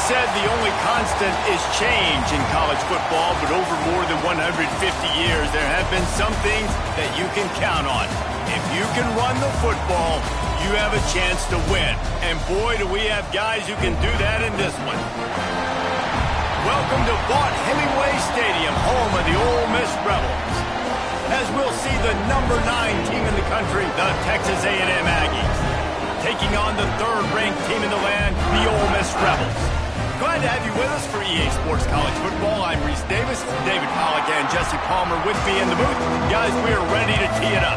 said the only constant is change in college football, but over more than 150 years, there have been some things that you can count on. If you can run the football, you have a chance to win. And boy, do we have guys who can do that in this one. Welcome to Vaught-Hemingway Stadium, home of the Ole Miss Rebels. As we'll see the number 9 team in the country, the Texas A&M Aggies, taking on the third-ranked team in the land, the Ole Miss Rebels. Glad to have you with us for EA Sports College Football. I'm Reese Davis, David Pollack and Jesse Palmer with me in the booth. Guys, we are ready to tee it up.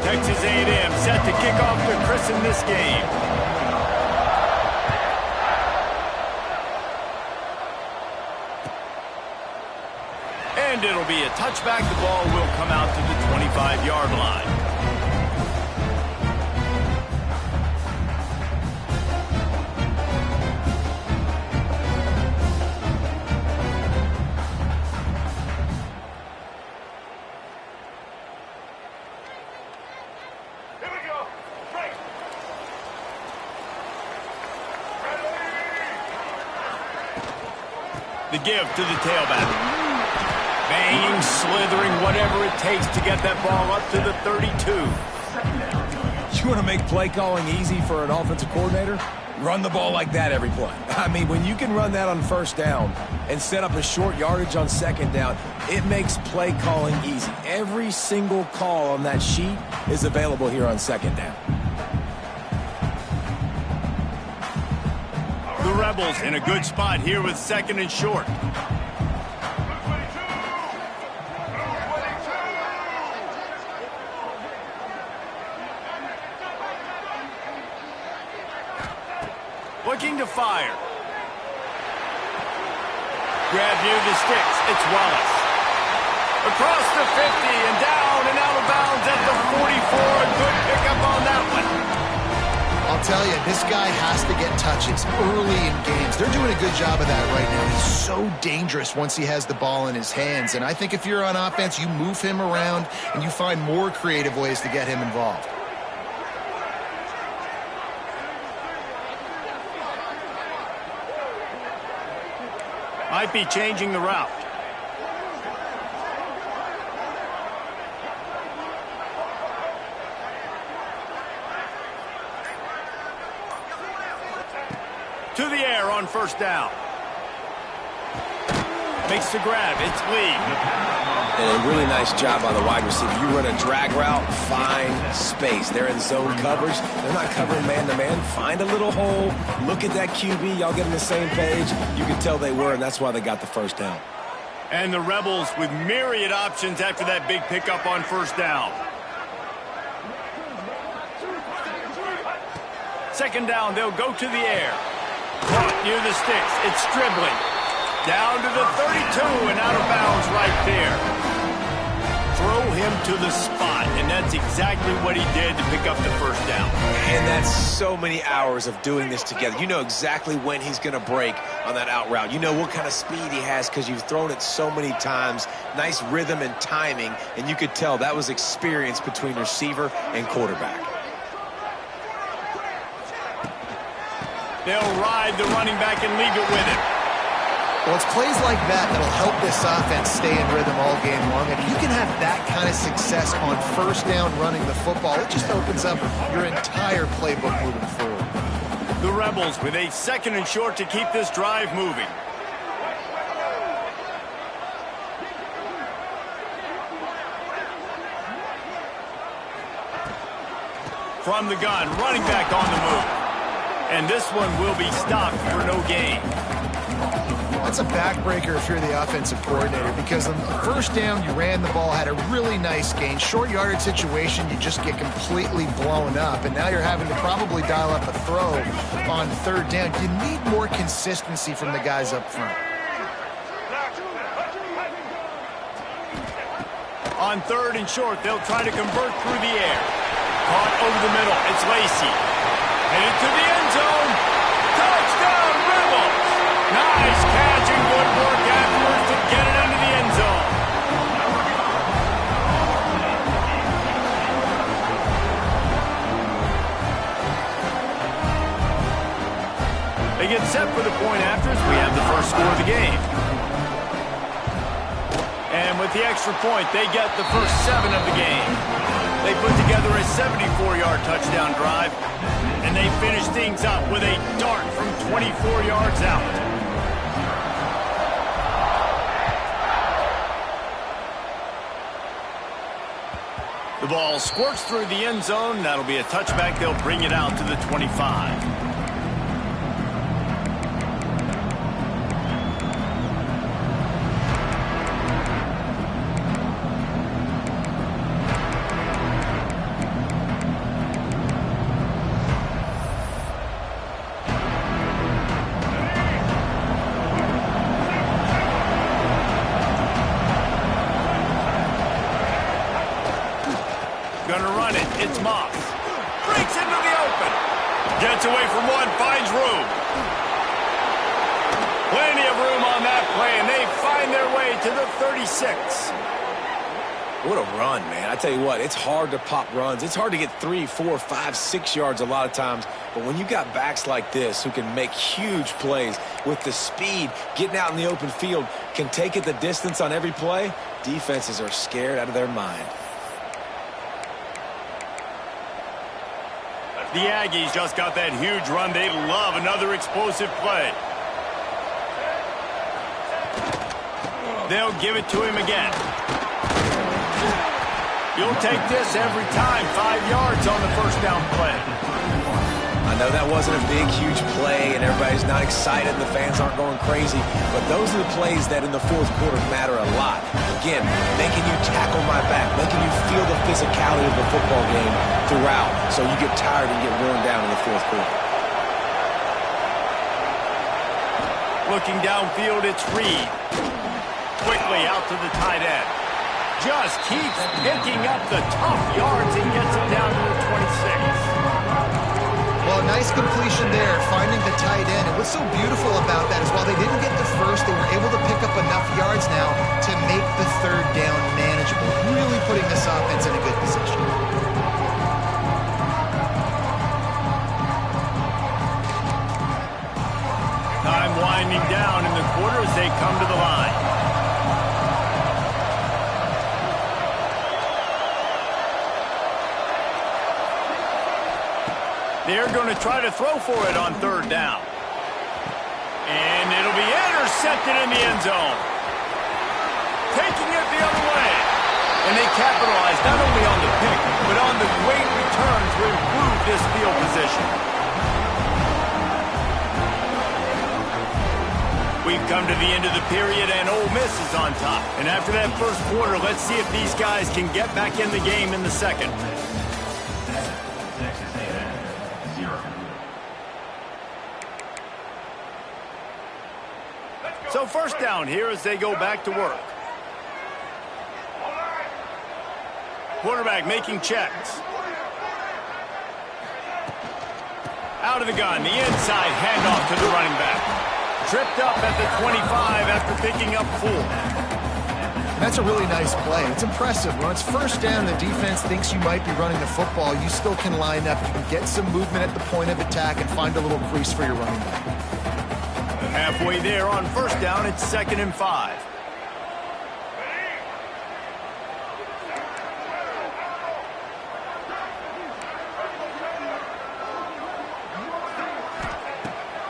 Texas A&M set to kick off to christen this game. And it'll be a touchback. The ball will come out to the 25-yard line. Here we go. Right. The give to the tailback. Banging, slithering, whatever it takes to get that ball up to the 32. You want to make play calling easy for an offensive coordinator? Run the ball like that every play. I mean, when you can run that on first down and set up a short yardage on second down, it makes play calling easy. Every single call on that sheet is available here on second down. The Rebels in a good spot here with second and short. Looking to fire. Grab near the sticks. It's Wallace. Across the 50 and down and out of bounds at the 44. A good pickup on that one. I'll tell you, this guy has to get touches early in games. They're doing a good job of that right now. He's so dangerous once he has the ball in his hands. And I think if you're on offense, you move him around and you find more creative ways to get him involved. Might be changing the route. To the air on first down. Makes the grab. It's Lee. And a really nice job by the wide receiver. You run a drag route, find space. They're in zone coverage. They're not covering man-to-man. Find a little hole. Look at that QB. Y'all get on the same page. You can tell they were, and that's why they got the first down. And the Rebels with myriad options after that big pickup on first down. Second down, they'll go to the air. Caught near the sticks. It's Stribling. Down to the 32 and out of bounds right there. Throw him to the spot, and that's exactly what he did to pick up the first down. And that's so many hours of doing this together. You know exactly when he's going to break on that out route. You know what kind of speed he has because you've thrown it so many times. Nice rhythm and timing, and you could tell that was experience between receiver and quarterback. They'll ride the running back and leave it with him. Well, it's plays like that that'll help this offense stay in rhythm all game long. And if you can have that kind of success on first down running the football, it just opens up your entire playbook moving forward. The Rebels with a second and short to keep this drive moving. From the gun, running back on the move. And this one will be stopped for no gain. That's a backbreaker if you're the offensive coordinator, because on the first down, you ran the ball, had a really nice gain. Short yardage situation, you just get completely blown up, and now you're having to probably dial up a throw on third down. You need more consistency from the guys up front. On third and short, they'll try to convert through the air. Caught over the middle. It's Lacey. Headed to the end zone. Touchdown, Rebels! Nice catch and good work afterwards to get it into the end zone. And with the extra point, they get the first 7 of the game. They put together a 74-yard touchdown drive, and they finish things up with a dart from 24 yards out. The ball squirts through the end zone. That'll be a touchback. They'll bring it out to the 25. Gonna run it. It's Moss. Breaks into the open. Gets away from one. Finds room. Plenty of room on that play, and they find their way to the 36. What a run, man. I tell you what, it's hard to pop runs. It's hard to get 3, 4, 5, 6 yards a lot of times. But when you got backs like this who can make huge plays with the speed, getting out in the open field, can take it the distance on every play, defenses are scared out of their mind. The Aggies just got that huge run. They love another explosive play. They'll give it to him again. You'll take this every time. 5 yards on the first down play. I know that wasn't a big, huge play, and everybody's not excited, and the fans aren't going crazy, but those are the plays that in the fourth quarter matter a lot. Again, making you tackle my back, making you feel the physicality of the football game throughout, so you get tired and get worn down in the fourth quarter. Looking downfield, it's Reed. Quickly out to the tight end. Just keeps picking up the tough yards and gets it down to the 26. Well, nice completion there, finding the tight end. And what's so beautiful about that is while they didn't get the first, they were able to pick up enough yards now to make the third down manageable, really putting this offense in a good position. Time winding down in the quarter as they come to the line. They're going to try to throw for it on third down. And it'll be intercepted in the end zone. Taking it the other way. And they capitalize not only on the pick, but on the great return to improve this field position. We've come to the end of the period, and Ole Miss is on top. And after that first quarter, let's see if these guys can get back in the game in the second. So first down here as they go back to work. Quarterback making checks. Out of the gun, the inside handoff to the running back. Tripped up at the 25 after picking up 4. That's a really nice play. It's impressive. When it's first down, the defense thinks you might be running the football. You still can line up. You can get some movement at the point of attack and find a little crease for your running back. Halfway there on first down, it's 2nd and 5.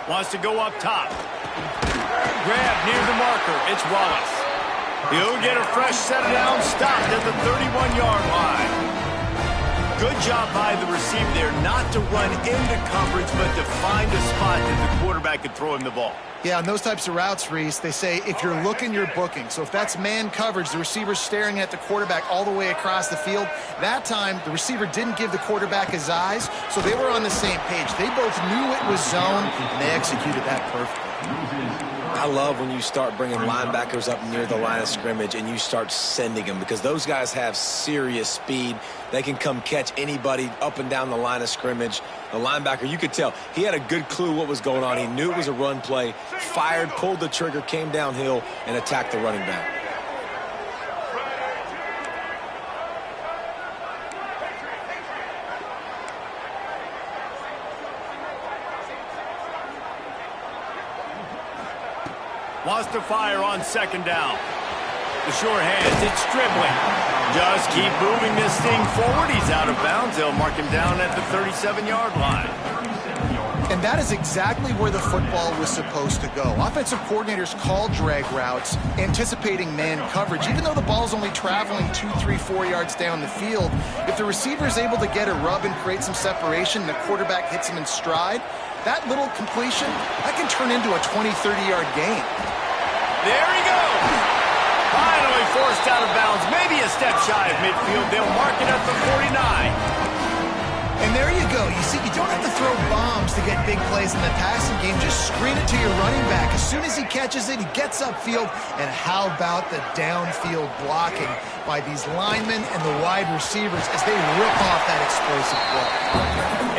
Wants to go up top. Grab near the marker. It's Wallace. He'll get a fresh set down, stopped at the 31-yard line. Good job by the receiver there not to run into coverage, but to find a spot that the quarterback could throw him the ball. Yeah, on those types of routes, Reese, they say if you're looking, you're booking. So if that's man coverage, the receiver's staring at the quarterback all the way across the field. That time, the receiver didn't give the quarterback his eyes, so they were on the same page. They both knew it was zone, and they executed that perfectly. I love when you start bringing linebackers up near the line of scrimmage and you start sending them, because those guys have serious speed. They can come catch anybody up and down the line of scrimmage. The linebacker, you could tell, he had a good clue what was going on. He knew it was a run play, fired, pulled the trigger, came downhill, and attacked the running back. Wants to fire on 2nd down. The sure hands, it's dribbling. Just keep moving this thing forward. He's out of bounds. They'll mark him down at the 37-yard line. And that is exactly where the football was supposed to go. Offensive coordinators call drag routes, anticipating man coverage. Even though the ball's only traveling 2, 3, 4 yards down the field, if the receiver is able to get a rub and create some separation and the quarterback hits him in stride, that little completion, that can turn into a 20, 30-yard gain. There he goes. Finally forced out of bounds. Maybe a step shy of midfield. They'll mark it at the 49. And there you go. You see, you don't have to throw bombs to get big plays in the passing game. Just screen it to your running back. As soon as he catches it, he gets upfield. And how about the downfield blocking by these linemen and the wide receivers as they rip off that explosive play.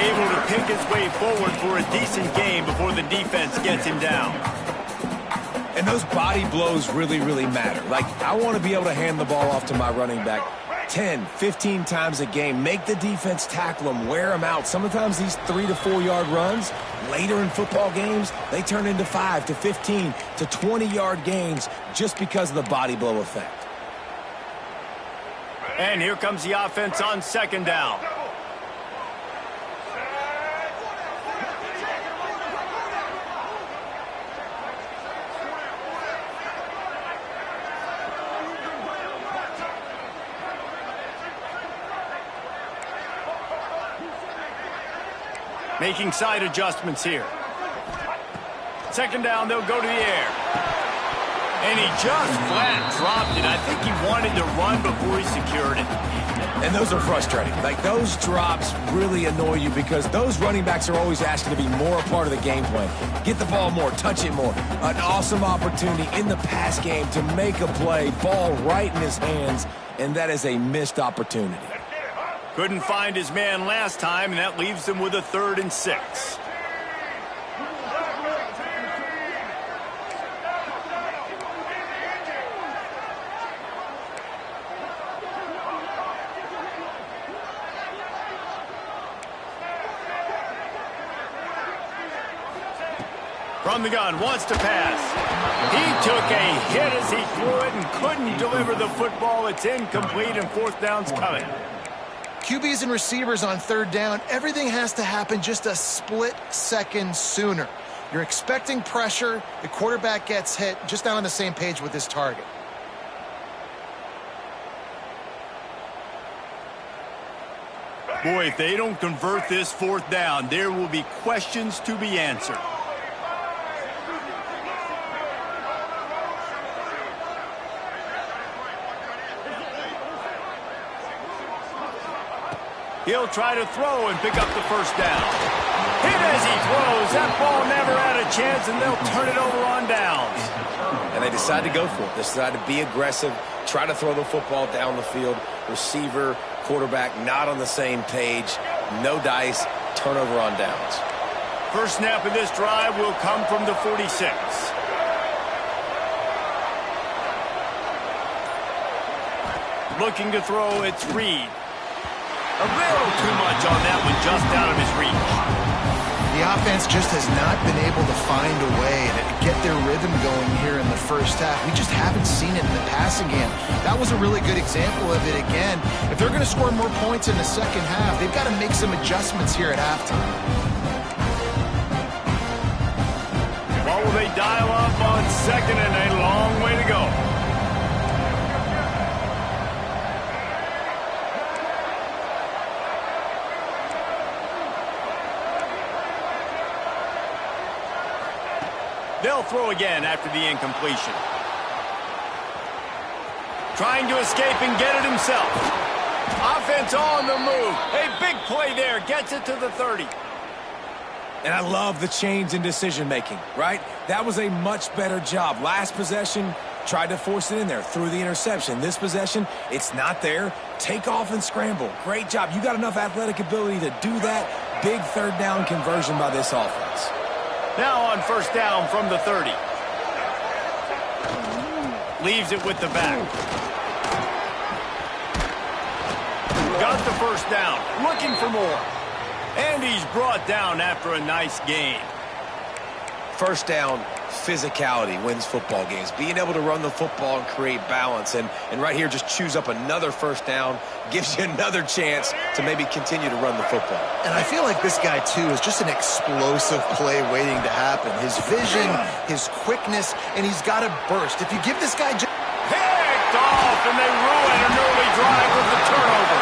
Able to pick his way forward for a decent game before the defense gets him down. And those body blows really, really matter. Like, I want to be able to hand the ball off to my running back 10, 15 times a game. Make the defense tackle them, wear them out. Sometimes these 3 to 4 yard runs, later in football games, they turn into 5 to 15 to 20-yard gains just because of the body blow effect. And here comes the offense on second down. Making side adjustments here. Second down, they'll go to the air. And he just flat dropped it. I think he wanted to run before he secured it. And those are frustrating. Like, those drops really annoy you because those running backs are always asking to be more a part of the game plan. Get the ball more, touch it more. An awesome opportunity in the pass game to make a play, ball right in his hands, and that is a missed opportunity. Couldn't find his man last time, and that leaves them with a 3rd and 6. From the gun, wants to pass. He took a hit as he threw it and couldn't deliver the football. It's incomplete, and 4th down's coming. QBs and receivers on 3rd down, everything has to happen just a split second sooner. You're expecting pressure, the quarterback gets hit, just not on the same page with his target. Boy, if they don't convert this 4th down, there will be questions to be answered. He'll try to throw and pick up the 1st down. Hit as he throws. That ball never had a chance, and they'll turn it over on downs. And they decide to go for it. They decide to be aggressive, try to throw the football down the field. Receiver, quarterback not on the same page. No dice, turnover on downs. First snap of this drive will come from the 46. Looking to throw, it's Reed. A little too much on that one, just out of his reach. The offense just has not been able to find a way to get their rhythm going here in the first half. We just haven't seen it in the passing game. That was a really good example of it again. If they're going to score more points in the second half, they've got to make some adjustments here at halftime. What will they dial up on second, and a long way to go. They'll throw again after the incompletion. Trying to escape and get it himself. Offense on the move. A big play there. Gets it to the 30. And I love the change in decision-making, right? That was a much better job. Last possession, tried to force it in there, threw the interception. This possession, it's not there. Take off and scramble. Great job. You got enough athletic ability to do that. Big 3rd down conversion by this offense. Now on 1st down from the 30. Leaves it with the back. Got the 1st down. Looking for more. And he's brought down after a nice gain. 1st down, physicality wins football games. Being able to run the football and create balance. And right here, just choose up another first down, gives you another chance to maybe continue to run the football. And I feel like this guy, too, is just an explosive play waiting to happen. His vision, his quickness, and he's got to burst. If you give this guy... Picked off, and they ruin an early drive with the turnover.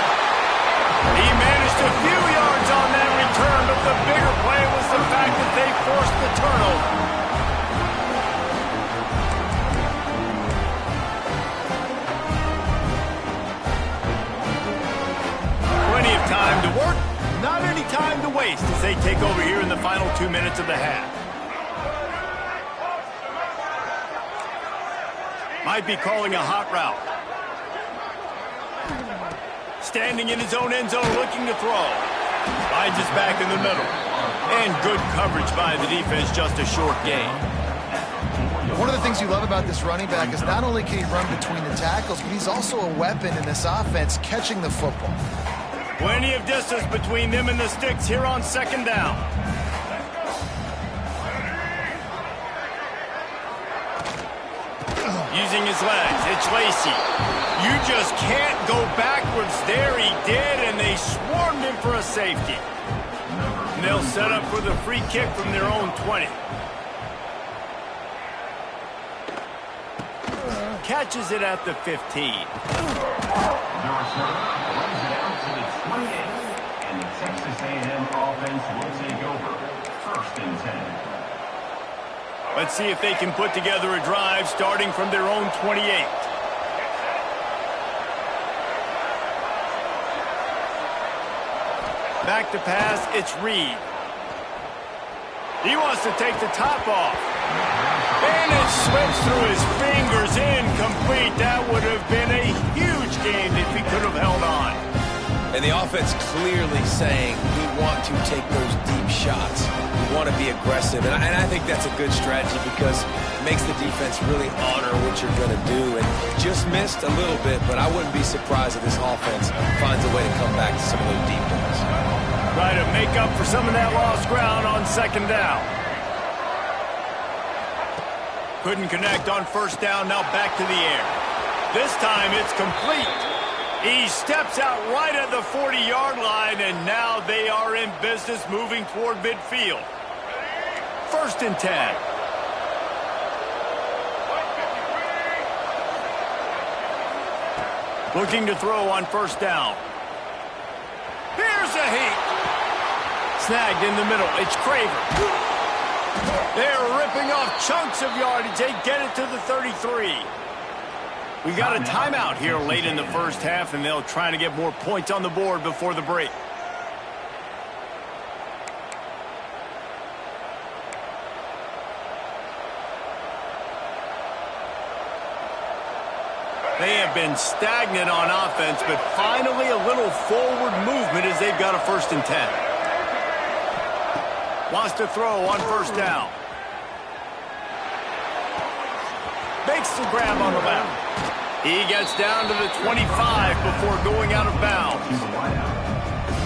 He managed a few yards on that return, but the bigger play was the fact that they forced the turnover. Plenty of time to work, not any time to waste as they take over here in the final 2 minutes of the half. Might be calling a hot route. Standing in his own end zone looking to throw. Finds his back in the middle. And good coverage by the defense, just a short gain. One of the things you love about this running back is not only can he run between the tackles, but he's also a weapon in this offense catching the football. Plenty of distance between them and the sticks here on second down. Using his legs, it's Lacy. You just can't go backwards there. He did, and they swarmed him for a safety. And they'll set up for the free kick from their own 20. Catches it at the 15. And the Texas A&M offense will take over. 1st and 10. Let's see if they can put together a drive starting from their own 28. Back to pass, it's Reed. He wants to take the top off. And it slips through his fingers, incomplete. That would have been a huge gain if he could have held on. And the offense clearly saying we want to take those deep shots. We want to be aggressive. And I think that's a good strategy because it makes the defense really honor what you're going to do. And just missed a little bit, but I wouldn't be surprised if this offense finds a way to come back to some of those deep ones. Try to make up for some of that lost ground on second down. Couldn't connect on first down, now back to the air. This time it's complete. He steps out right at the 40-yard line, and now they are in business moving toward midfield. 1st and 10. Looking to throw on first down. Here's a heat. Snagged in the middle. It's Craver. They're ripping off chunks of yardage. They get it to the 33. We got a timeout here late in the first half, and they'll try to get more points on the board before the break. They have been stagnant on offense, but finally a little forward movement as they've got a 1st and 10. Wants to throw on first down. Makes the grab on the bound. He gets down to the 25 before going out of bounds.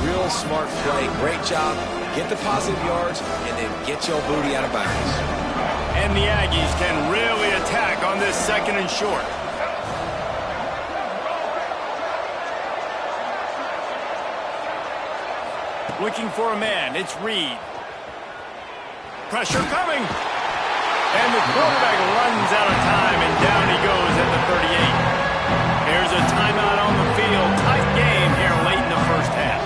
Real smart play. Great job. Get the positive yards and then get your booty out of bounds. And the Aggies can really attack on this 2nd and short. Looking for a man. It's Reed. Pressure coming. And the quarterback runs out of time, and down he goes at the 38. Here's a timeout on the field. Tight game here late in the first half.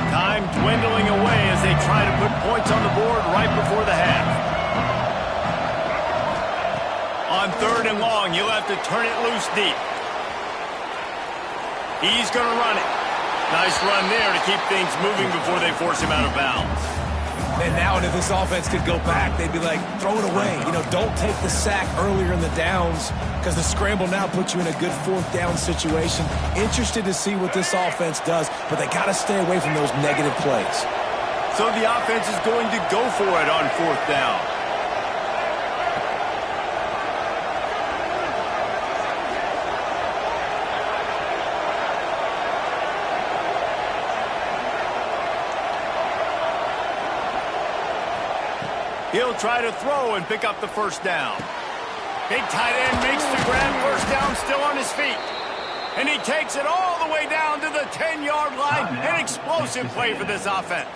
Time dwindling away as they try to put points on the board right before the half. On 3rd and long, you'll have to turn it loose deep. He's going to run it. Nice run there to keep things moving before they force him out of bounds. And now if this offense could go back, they'd be like, throw it away. You know, don't take the sack earlier in the downs because the scramble now puts you in a good 4th down situation. Interested to see what this offense does, but they got to stay away from those negative plays. So the offense is going to go for it on 4th down. He'll try to throw and pick up the 1st down. Big tight end makes the grab. 1st down, still on his feet. And he takes it all the way down to the 10-yard line. An explosive play for this offense.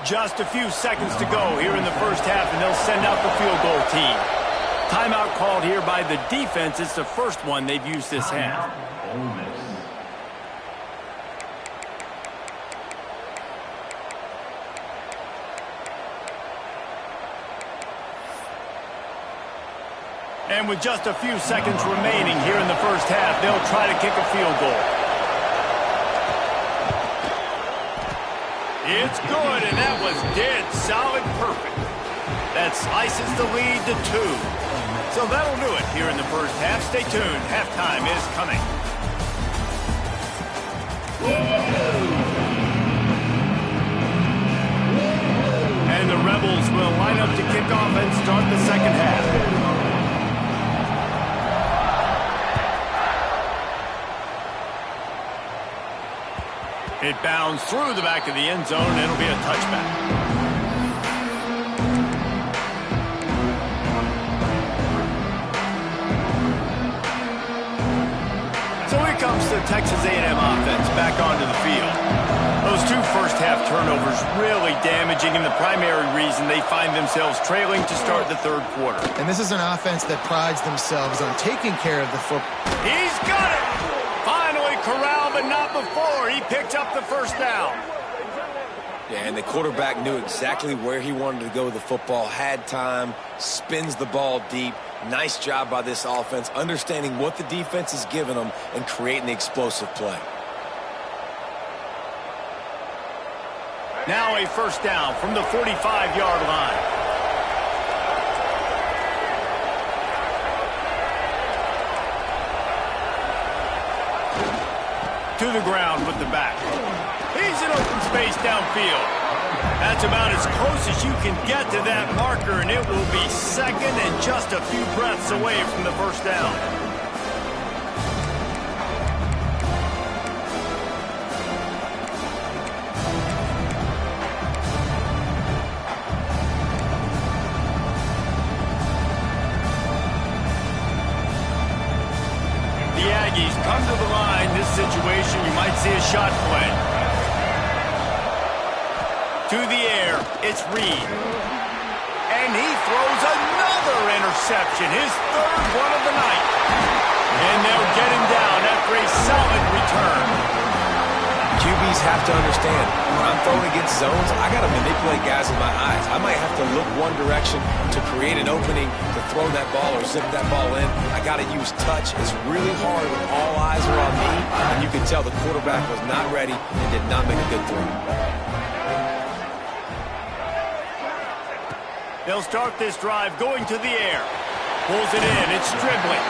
Just a few seconds to go here in the 1st half, and they'll send out the field goal team. Timeout called here by the defense. It's the first one they've used this half. And with just a few seconds remaining here in the 1st half, they'll try to kick a field goal. It's good, and that was dead solid perfect. That slices the lead to 2. So that'll do it here in the 1st half. Stay tuned. Halftime is coming. And the Rebels will line up to kick off and start the 2nd half. It bounds through the back of the end zone. It'll be a touchback. So here comes the Texas A&M offense back onto the field. Those 2 first-half turnovers really damaging, and the primary reason they find themselves trailing to start the 3rd quarter. And this is an offense that prides themselves on taking care of the football. He's got it! Finally corralled, but not before. He picked up the 1st down. Yeah, and the quarterback knew exactly where he wanted to go with the football, had time, spins the ball deep. Nice job by this offense, understanding what the defense is giving them and creating the explosive play. Now a 1st down from the 45-yard line. To the ground with the back. He's in open space downfield. That's about as close as you can get to that marker, and it will be 2nd and just a few breaths away from the 1st down. The Aggies come to the line. This situation, you might see a shot play. To the air, it's Reed. And he throws another interception, his 3rd one of the night. And they'll get him down after a solid return. QBs have to understand, when I'm throwing against zones, I got to manipulate guys with my eyes. I might have to look one direction to create an opening to throw that ball or zip that ball in. I got to use touch. It's really hard when all eyes are on me, and you can tell the quarterback was not ready and did not make a good throw. They'll start this drive going to the air. Pulls it in. It's Stribling.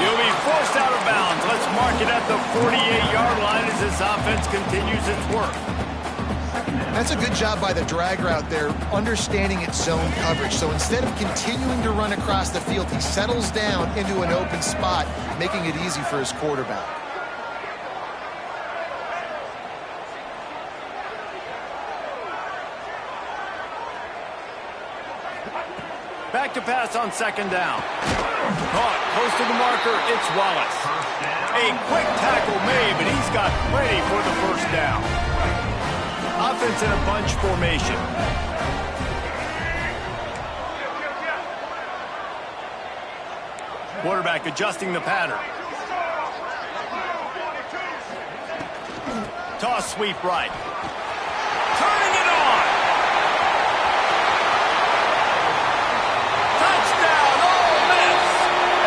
He'll be forced out of bounds. Let's mark it at the 48-yard line as this offense continues its work. That's a good job by the drag route there, understanding its zone coverage. So instead of continuing to run across the field, he settles down into an open spot, making it easy for his quarterback. Back to pass on 2nd down. Caught close to the marker. It's Wallace. A quick tackle made, but he's got plenty for the 1st down. Offense in a bunch formation. Quarterback adjusting the pattern. Toss sweep right. Turning it on. Touchdown, Ole Miss.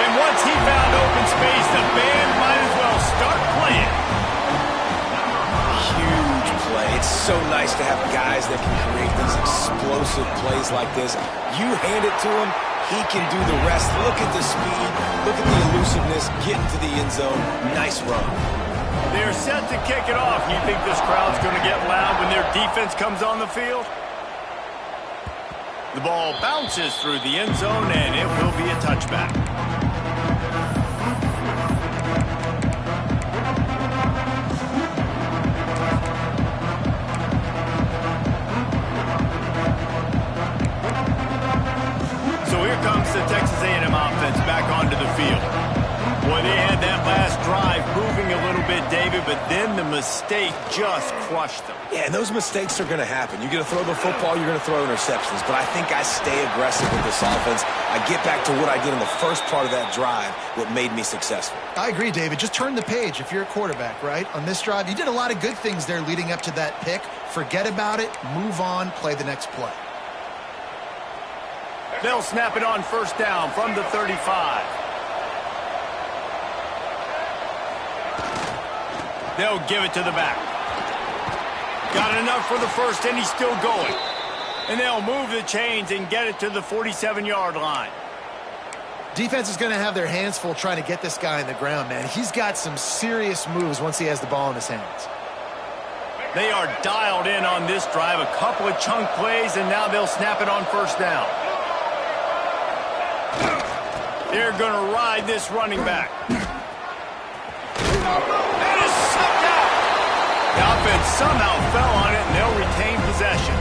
And once he found open space, the band might as well start playing. Huge play. It's so nice to have guys that can create these explosive plays like this. You hand it to them, He can do the rest. Look at the speed. Look at the elusiveness. Getting to the end zone. Nice run. They're set to kick it off. You think this crowd's going to get loud when their defense comes on the field? The ball bounces through the end zone, and it will be a touchback. So here comes the Texas A&M offense back onto the field. Boy, they had that last drive moving a little bit, David, but then the mistake just crushed them. Yeah, and those mistakes are going to happen. You're going to throw the football, you're going to throw interceptions. But I think I stay aggressive with this offense. I get back to what I did in the first part of that drive, what made me successful. I agree, David. Just turn the page if you're a quarterback, right? On this drive, you did a lot of good things there leading up to that pick. Forget about it, move on, play the next play. They'll snap it on first down from the 35. They'll give it to the back. Got enough for the first, and he's still going. And they'll move the chains and get it to the 47-yard line. Defense is going to have their hands full trying to get this guy on the ground, man. He's got some serious moves once he has the ball in his hands. They are dialed in on this drive. A couple of chunk plays, and now they'll snap it on first down. They're going to ride this running back. And it's slipped out. The offense somehow fell on it, and they'll retain possession.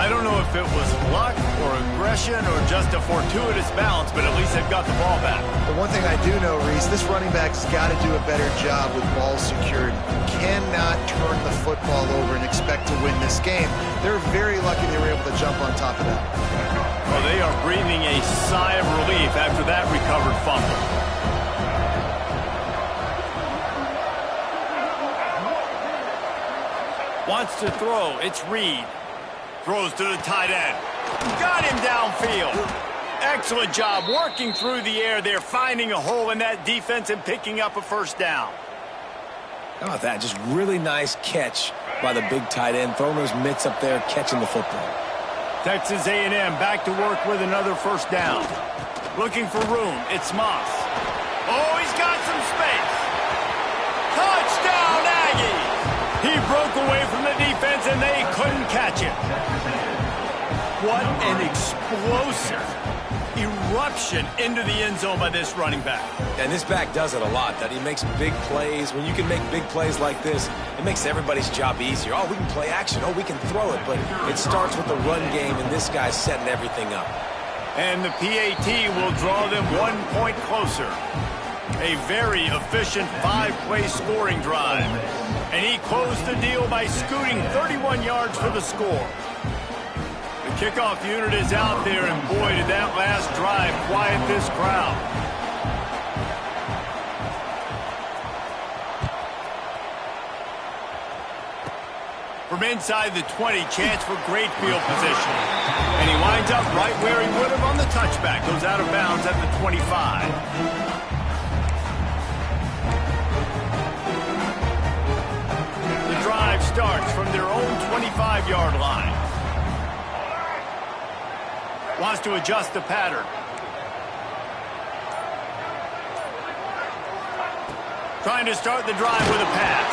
I don't know if it was luck or aggression or just a fortuitous bounce, but at least they've got the ball back. The one thing I do know, Reese, this running back's got to do a better job with ball security. Cannot turn the football over and expect to win this game. They're very lucky they were able to jump on top of that. Well, they are breathing a sigh of relief after that recovered fumble. Wants to throw. It's Reed. Throws to the tight end. Got him downfield. Excellent job working through the air. They're finding a hole in that defense and picking up a first down. How about that? Just really nice catch by the big tight end. Throwing those mitts up there, catching the football. Texas A&M back to work with another first down. Looking for room. It's Moss. Oh, he's got some space. Touchdown, Aggies! He broke away from the defense, and they couldn't catch him. What an explosive eruption into the end zone by this running back. And this back does it a lot, that he makes big plays. When you can make big plays like this, it makes everybody's job easier. Oh, we can play action. Oh, we can throw it. But it starts with the run game, and this guy's setting everything up. And the PAT will draw them 1 point closer. A very efficient 5-play scoring drive. And he closed the deal by scooting 31 yards for the score. The kickoff unit is out there, and boy, did that last drive quiet this crowd. From inside the 20, chance for great field position. And he winds up right where he would have on the touchback. Goes out of bounds at the 25. Drive starts from their own 25-yard line. Wants to adjust the pattern. Trying to start the drive with a pass.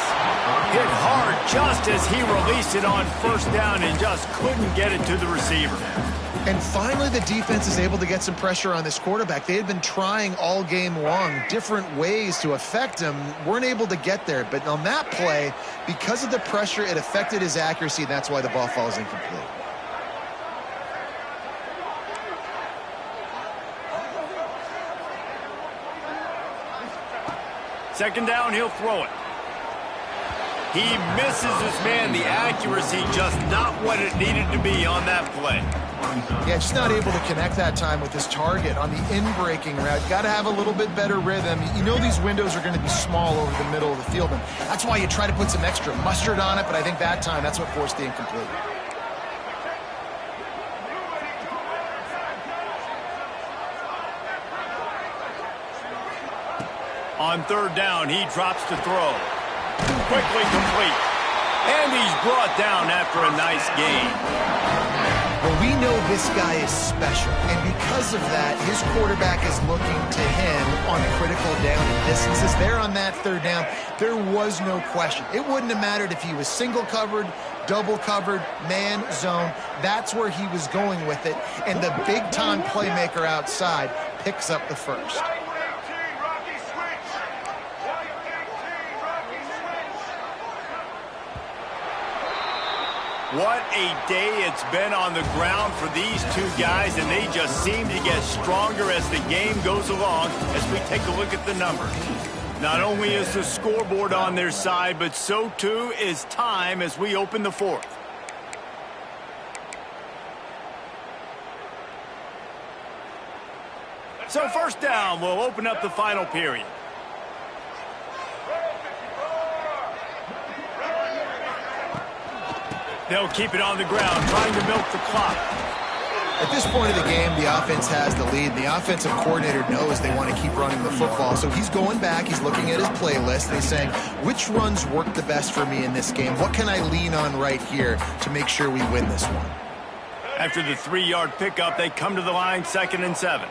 Hit hard just as he released it on first down and just couldn't get it to the receiver. And finally, the defense is able to get some pressure on this quarterback. They had been trying all game long different ways to affect him. Weren't able to get there. But on that play, because of the pressure, it affected his accuracy, and that's why the ball falls incomplete. Second down, he'll throw it. He misses his man. The accuracy just not what it needed to be on that play. Yeah, just not able to connect that time with his target on the in-breaking route. Got to have a little bit better rhythm. You know these windows are going to be small over the middle of the field, and that's why you try to put some extra mustard on it, but I think that time, that's what forced the incomplete. On third down, he drops to throw. Quickly complete. And he's brought down after a nice gain. Well, we know this guy is special, and because of that, his quarterback is looking to him on critical down and distances. There on that third down, there was no question. It wouldn't have mattered if he was single covered, double covered, man, zone. That's where he was going with it, and the big-time playmaker outside picks up the first. What a day it's been on the ground for these two guys, and they just seem to get stronger as the game goes along as we take a look at the numbers. Not only is the scoreboard on their side, but so too is time as we open the fourth. So first down, we'll open up the final period. They'll keep it on the ground, trying to milk the clock. At this point of the game, the offense has the lead. The offensive coordinator knows they want to keep running the football. So he's going back, he's looking at his playlist, and he's saying, which runs work the best for me in this game? What can I lean on right here to make sure we win this one? After the 3-yard pickup, they come to the line, 2nd and 7.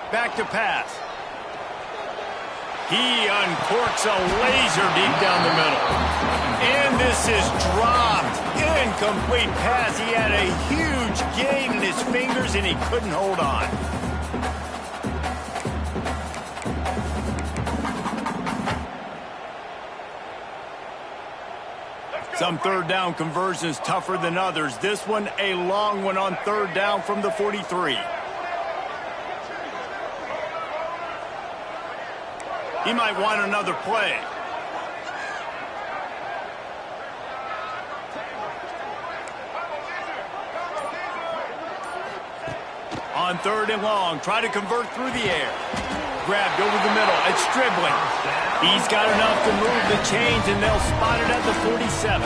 Back to pass. He uncorks a laser deep down the middle. And this is dropped. Incomplete pass. He had a huge gain in his fingers and he couldn't hold on. Some third down conversions tougher than others. This one a long one on third down from the 43. He might want another play. On 3rd and long, try to convert through the air. Grabbed over the middle. It's Stribling. He's got enough to move the chains, and they'll spot it at the 47.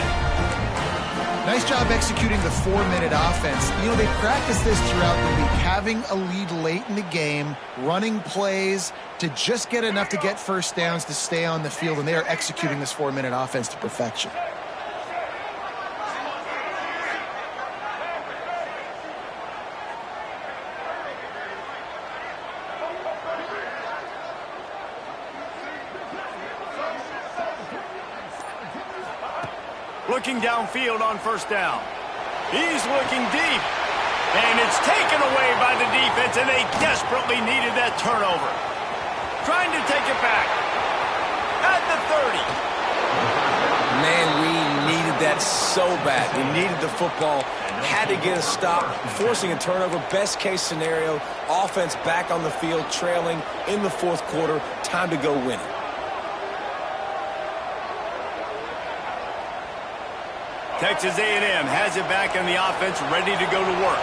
Nice job executing the 4-minute offense. You know, they practiced this throughout the week, having a lead late in the game, running plays to just get enough to get first downs to stay on the field, and they are executing this 4-minute offense to perfection. Looking downfield on first down. He's looking deep. And it's taken away by the defense, and they desperately needed that turnover. Trying to take it back. At the 30. Man, we needed that so bad. We needed the football. Had to get a stop, forcing a turnover. Best case scenario, offense back on the field, trailing in the 4th quarter. Time to go win it. Texas A&M has it back on the offense, ready to go to work.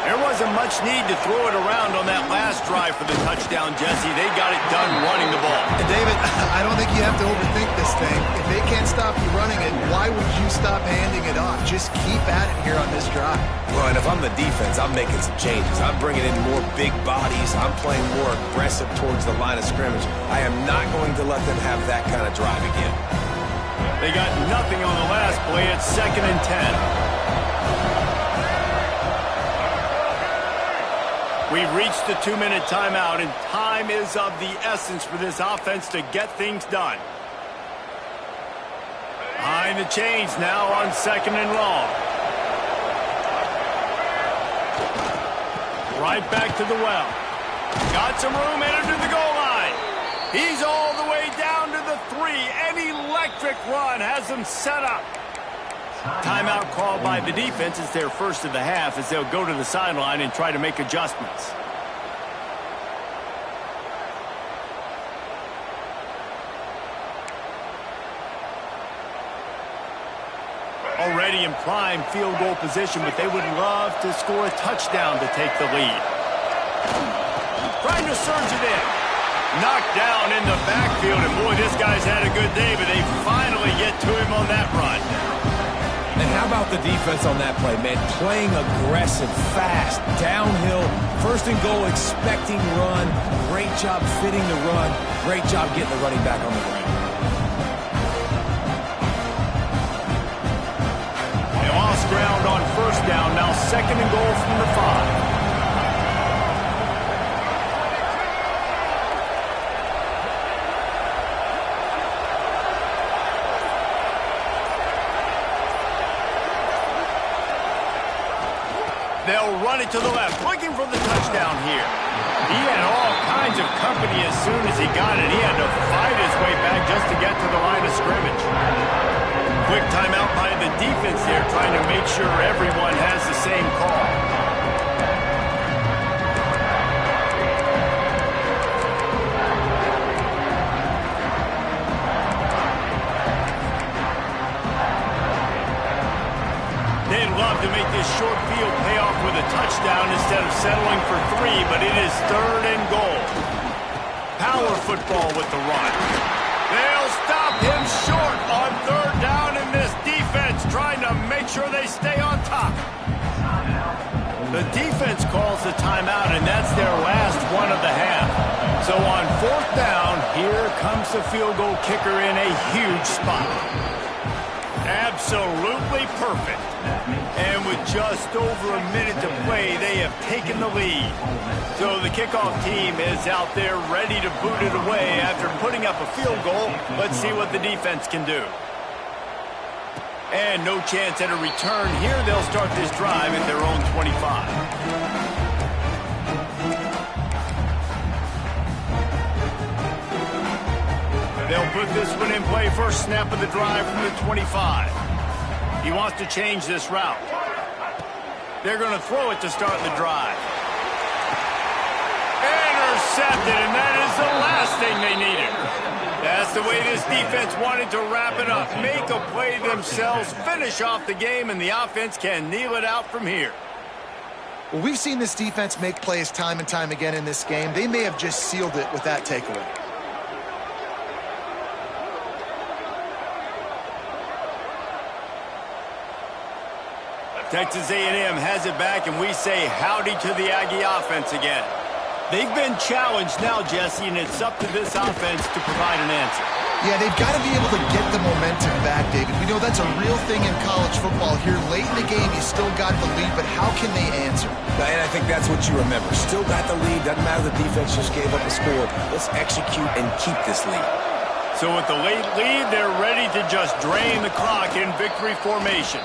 There wasn't much need to throw it around on that last drive for the touchdown, Jesse. They got it done running the ball. And David, I don't think you have to overthink this thing. If they can't stop you running it, why would you stop handing it off? Just keep at it here on this drive. Well, and if I'm the defense, I'm making some changes. I'm bringing in more big bodies. I'm playing more aggressive towards the line of scrimmage. I am not going to let them have that kind of drive again. They got nothing on the last play. It's 2nd and 10. We've reached the 2-minute timeout, and time is of the essence for this offense to get things done. Behind the chains now on 2nd and long. Right back to the well. Got some room, entered to the goal line. He's all the way down to the 3. An electric run has them set up. Timeout called by the defense. It's their first of the half as they'll go to the sideline and try to make adjustments. Already in prime field goal position, but they would love to score a touchdown to take the lead. Trying to surge it in. Knocked down in the backfield, and boy, this guy's had a good day, but they finally get to him on that run. How about the defense on that play, man? Playing aggressive, fast, downhill, first and goal, expecting run. Great job fitting the run. Great job getting the running back on the ground. They lost ground on first down. Now second and goal from the 5. They'll run it to the left, looking for the touchdown here. He had all kinds of company as soon as he got it. He had to fight his way back just to get to the line of scrimmage. Quick timeout by the defense there, trying to make sure everyone has the same call. They'd love to make this short field pay off with a touchdown instead of settling for 3, but it is third and goal. Power football with the run. They'll stop him short on third down, and this defense trying to make sure they stay on top. The defense calls the timeout, and that's their last one of the half. So on fourth down, here comes the field goal kicker in a huge spot. Absolutely perfect. And with just over a minute to play, they have taken the lead. So the kickoff team is out there ready to boot it away after putting up a field goal. Let's see what the defense can do. And no chance at a return here. They'll start this drive at their own 25. They'll put this one in play. First snap of the drive from the 25. He wants to change this route. They're going to throw it to start the drive. Intercepted, and that is the last thing they needed. That's the way this defense wanted to wrap it up. Make a play themselves, finish off the game, and the offense can kneel it out from here. Well, we've seen this defense make plays time and time again in this game. They may have just sealed it with that takeaway. Texas A&M has it back, and we say howdy to the Aggie offense again. They've been challenged now, Jesse, and it's up to this offense to provide an answer. Yeah, they've got to be able to get the momentum back, David. We know that's a real thing in college football. Here late in the game, you still got the lead, but how can they answer? And I think that's what you remember. Still got the lead. Doesn't matter the defense just gave up a score. Let's execute and keep this lead. So with the late lead, they're ready to just drain the clock in victory formation.